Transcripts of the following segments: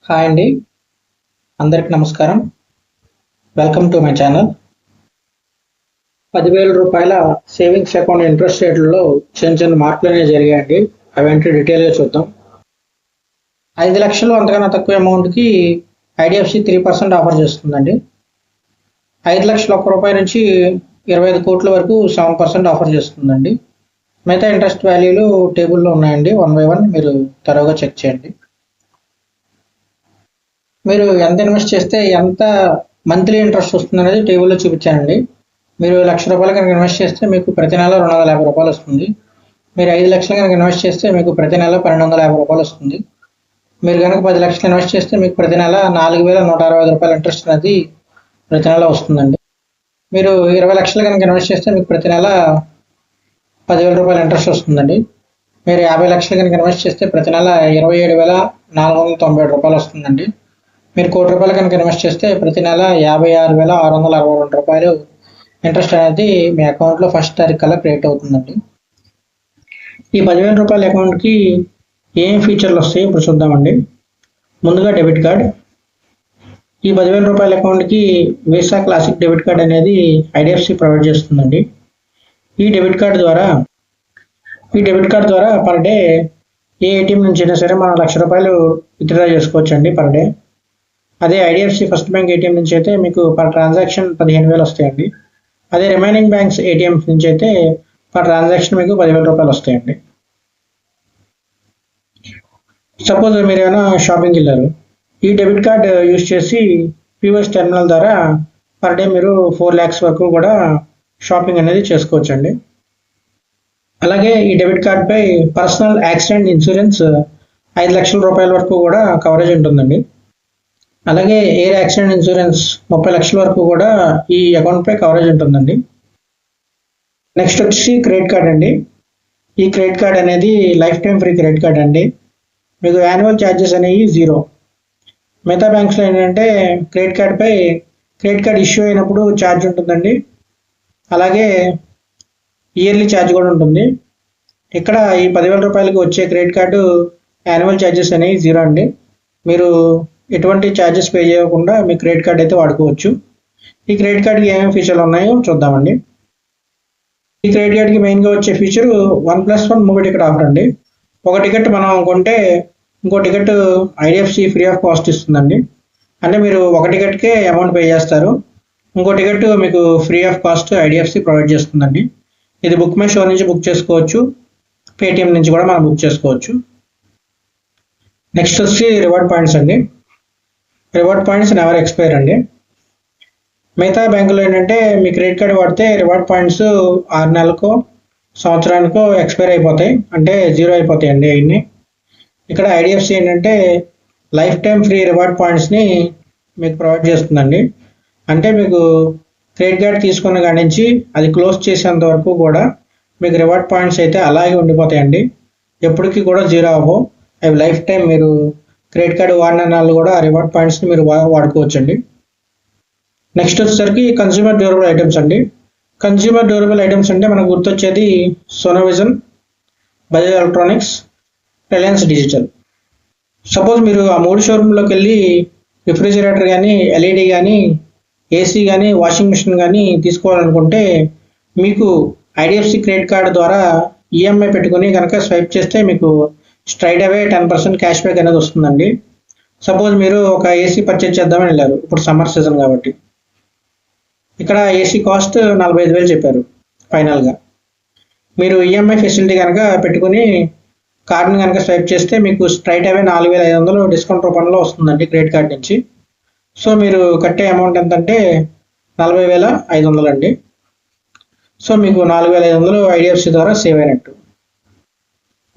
Hi అండి, అందరికి నమస్కారం. Welcome to my channel. 10,000 రూపాయల సేవింగ్స్ అకౌంట్ ఇంట్రెస్ట్ రేట్లలో చిన్న మార్పులు అనేవి జరిగాయండి. అవేంటి డీటెయిల్గా చూద్దాం. 5 లక్షలు అంతకన్నా తక్కువ అమౌంట్కి ఐడిఎఫ్సి 3% ఆఫర్ చేస్తుందండి. 5 లక్షల రూపాయల నుంచి 25 కోట్ల వరకు 7% ఆఫర్ చేస్తుందండి. మిగతా ఇంట్రెస్ట్ వాల్యూలు టేబుల్లో ఉన్నాయండి. 1 by 1 మీరు త్వరగా చెక్ చేయండి. మీరు ఎంత ఇన్వెస్ట్ చేస్తే ఎంత మంత్లీ ఇంట్రెస్ట్ వస్తుంది అనేది టేబుల్లో చూపించానండి. మీరు ₹1,00,000 కనుక ఇన్వెస్ట్ చేస్తే మీకు ప్రతి నెల ₹250 వస్తుంది. మీరు 5 లక్షలు కనుక ఇన్వెస్ట్ చేస్తే మీకు ప్రతి నెల ₹1,250 వస్తుంది. మీరు కనుక 10 లక్షలు ఇన్వెస్ట్ చేస్తే మీకు ప్రతి నెల ₹4,165 ఇంట్రెస్ట్ అనేది ప్రతి నెల వస్తుందండి. మీరు 20 లక్షలు కనుక ఇన్వెస్ట్ చేస్తే మీకు ప్రతి నెల ₹10,000 ఇంట్రెస్ట్ వస్తుందండి. మీరు 50 లక్షలు కనుక ఇన్వెస్ట్ చేస్తే ప్రతి నెల ₹27,497 వస్తుందండి. మీరు ₹1,00,00,000 కనుక ఇన్వెస్ట్ చేస్తే ప్రతి నెల ₹56,662 ఇంట్రెస్ట్ అనేది మీ అకౌంట్లో ఫస్ట్ తారీఖు కల్లా క్రియేట్ అవుతుందండి. ఈ ₹10,000 అకౌంట్కి ఏం ఫీచర్లు వస్తాయో ఇప్పుడు చూద్దామండి. ముందుగా డెబిట్ కార్డ్. ఈ ₹10,000 అకౌంట్కి వీసా క్లాసిక్ డెబిట్ కార్డ్ అనేది ఐడిఎఫ్సి ప్రొవైడ్ చేస్తుందండి. ఈ డెబిట్ కార్డ్ ద్వారా పర్ డే ఏ ఏటీఎం నుంచి అయినా సరే మనం ₹1,00,000 విత్డ్రా చేసుకోవచ్చండి పర్ డే. అదే ఐడిఎఫ్సి ఫస్ట్ బ్యాంక్ ఏటీఎం నుంచి అయితే మీకు పర్ ట్రాన్సాక్షన్ 15,000 వస్తాయండి. అదే రిమైనింగ్ బ్యాంక్స్ ఏటీఎంస్ నుంచి అయితే పర్ ట్రాన్సాక్షన్ మీకు ₹10,000 వస్తాయండి. సపోజ్ మీరు ఏమైనా షాపింగ్కి వెళ్ళారు, ఈ డెబిట్ కార్డ్ యూజ్ చేసి పీఓఎస్ టెర్మినల్ ద్వారా పర్ డే మీరు 4 lakhs వరకు కూడా షాపింగ్ అనేది చేసుకోవచ్చండి. అలాగే ఈ డెబిట్ కార్డ్పై పర్సనల్ యాక్సిడెంట్ ఇన్సూరెన్స్ ₹5 లక్షల వరకు కూడా కవరేజ్ ఉంటుందండి. అలాగే ఎయిర్ యాక్సిడెంట్ ఇన్సూరెన్స్ 30 లక్షల వరకు కూడా ఈ అకౌంట్పై కవరేజ్ ఉంటుందండి. నెక్స్ట్ వచ్చి క్రెడిట్ కార్డ్ అండి. ఈ క్రెడిట్ కార్డ్ అనేది life time free credit card అండి. మీకు యాన్యువల్ ఛార్జెస్ అనేవి 0. మిగతా బ్యాంక్స్లో ఏంటంటే క్రెడిట్ కార్డ్ ఇష్యూ అయినప్పుడు ఛార్జ్ ఉంటుందండి. అలాగే ఇయర్లీ ఛార్జ్ కూడా ఉంటుంది. ఇక్కడ ఈ ₹10,000 వచ్చే క్రెడిట్ కార్డు యాన్యువల్ ఛార్జెస్ అనేవి 0 అండి. మీరు ఎటువంటి ఛార్జెస్ పే చేయకుండా మీ క్రెడిట్ కార్డ్ అయితే వాడుకోవచ్చు. ఈ క్రెడిట్ కార్డ్కి ఏమేమి ఫీచర్లు ఉన్నాయో చూద్దామండి. ఈ క్రెడిట్ కార్డ్కి మెయిన్గా వచ్చే ఫీచర్ 1+1 మూవీ టికెట్ ఆఫర్ అండి. ఒక టికెట్ మనం కొంటే ఇంకో ticket IDFC free of cost ఇస్తుందండి. అంటే మీరు ఒక టికెట్కే అమౌంట్ పే చేస్తారు, ఇంకో టికెట్ మీకు free of cost IDFC provide చేస్తుందండి. ఇది బుక్ మై షో నుంచి బుక్ చేసుకోవచ్చు, పేటిఎం నుంచి కూడా మనం బుక్ చేసుకోవచ్చు. నెక్స్ట్ వచ్చి రివార్డ్ పాయింట్స్ అండి. రివార్డ్ పాయింట్స్ నెవర్ ఎక్స్పైర్ అండి. మిగతా బ్యాంకులో ఏంటంటే మీ క్రెడిట్ కార్డ్ వాడితే రివార్డ్ పాయింట్స్ 6 నెలలకో సంవత్సరానికో ఎక్స్పైర్ అయిపోతాయి, అంటే 0 అయిపోతాయండి అవన్నీ. ఇక్కడ ఐడిఎఫ్సి ఏంటంటే లైఫ్ టైం ఫ్రీ రివార్డ్ పాయింట్స్ని మీకు ప్రొవైడ్ చేస్తుందండి. అంటే మీకు క్రెడిట్ కార్డ్ తీసుకున్న కాడి నుంచి అది క్లోజ్ చేసేంత వరకు కూడా మీకు రివార్డ్ పాయింట్స్ అయితే అలాగే ఉండిపోతాయండి. ఎప్పటికీ కూడా 0 అవ్వవు. అవి లైఫ్ టైం మీరు క్రెడిట్ కార్డు వాడిన నాళ్ళు కూడా ఆ రివార్డ్ పాయింట్స్ని మీరు వాడుకోవచ్చండి. నెక్స్ట్ వచ్చేసరికి కన్స్యూమర్ డ్యూరబుల్ ఐటమ్స్ అండి. కన్స్యూమర్ డ్యూరబుల్ ఐటమ్స్ అంటే మనకు గుర్తొచ్చేది Sonovision, Bajaj electronics, Reliance digital. Suppose మీరు ఆ 3 షోరూంలోకి వెళ్ళి రిఫ్రిజిరేటర్ కానీ, ఎల్ఈడి కానీ, ఏసీ కానీ, వాషింగ్ మిషన్ కానీ తీసుకోవాలనుకుంటే మీకు ఐడిఎఫ్సి క్రెడిట్ కార్డు ద్వారా ఈఎంఐ పెట్టుకుని కనుక స్వైప్ చేస్తే మీకు స్ట్రైట్ అవే 10% క్యాష్ బ్యాక్ అనేది వస్తుందండి. సపోజ్ మీరు ఒక ఏసీ పర్చేజ్ చేద్దామని వెళ్ళారు, ఇప్పుడు సమ్మర్ సీజన్ కాబట్టి. ఇక్కడ ఏసీ కాస్ట్ 45,000 చెప్పారు ఫైనల్గా. మీరు ఈఎంఐ ఫెసిలిటీ కనుక పెట్టుకుని కార్డుని కనుక స్వైప్ చేస్తే మీకు స్ట్రైట్ అవే 4,500 డిస్కౌంట్ రూపంలో వస్తుందండి క్రెడిట్ కార్డ్ నుంచి. సో మీరు కట్టే అమౌంట్ ఎంతంటే 40,500 అండి. సో మీకు 4,500 ఐడిఎఫ్సి ద్వారా సేవ్ అయినట్టు.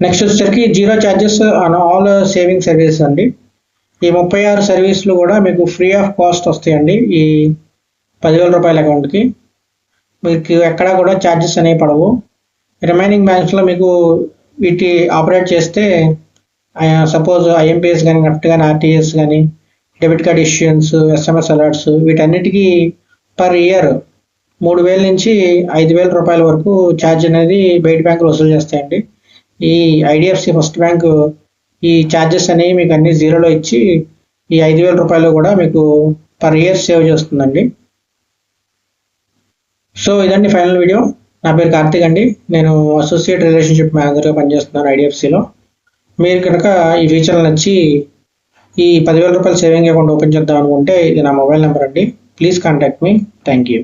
నెక్స్ట్ వచ్చేసరికి 0 charges on all saving services అండి. ఈ 36 సర్వీసులు కూడా మీకు ఫ్రీ ఆఫ్ కాస్ట్ వస్తాయండి. ఈ ₹10,000 అకౌంట్కి మీకు ఎక్కడా కూడా ఛార్జెస్ అనేవి పడవు. రిమైనింగ్ బ్యాంక్స్లో మీకు వీటి ఆపరేట్ చేస్తే సపోజ్ ఐఎంపిఎస్ కానీ, నెఫ్ట్ కానీ, ఆర్టీఎస్ కానీ, debit card issuance, SMS alerts, వీటన్నిటికీ పర్ ఇయర్ ₹3,000 నుంచి ₹5,000 వరకు ఛార్జ్ అనేది బయట బ్యాంకులు వసూలు చేస్తాయండి. ఈ ఐడిఎఫ్సి ఫస్ట్ బ్యాంక్ ఈ ఛార్జెస్ అనేవి మీకు అన్ని 0లో ఇచ్చి ఈ 5,000 రూపాయలు కూడా మీకు పర్ ఇయర్ సేవ్ చేస్తుందండి. సో ఇదండి ఫైనల్ వీడియో. నా పేరు కార్తిక్ అండి. నేను అసోసియేట్ రిలేషన్షిప్ మేనేజర్గా పనిచేస్తున్నాను ఐడిఎఫ్సిలో. మీరు కనుక ఈ ఫీచర్లు నచ్చి ఈ 10,000 రూపాయలు సేవింగ్ అకౌంట్ ఓపెన్ చేద్దాం అనుకుంటే ఇది నా మొబైల్ నెంబర్ అండి. Please contact me. Thank you.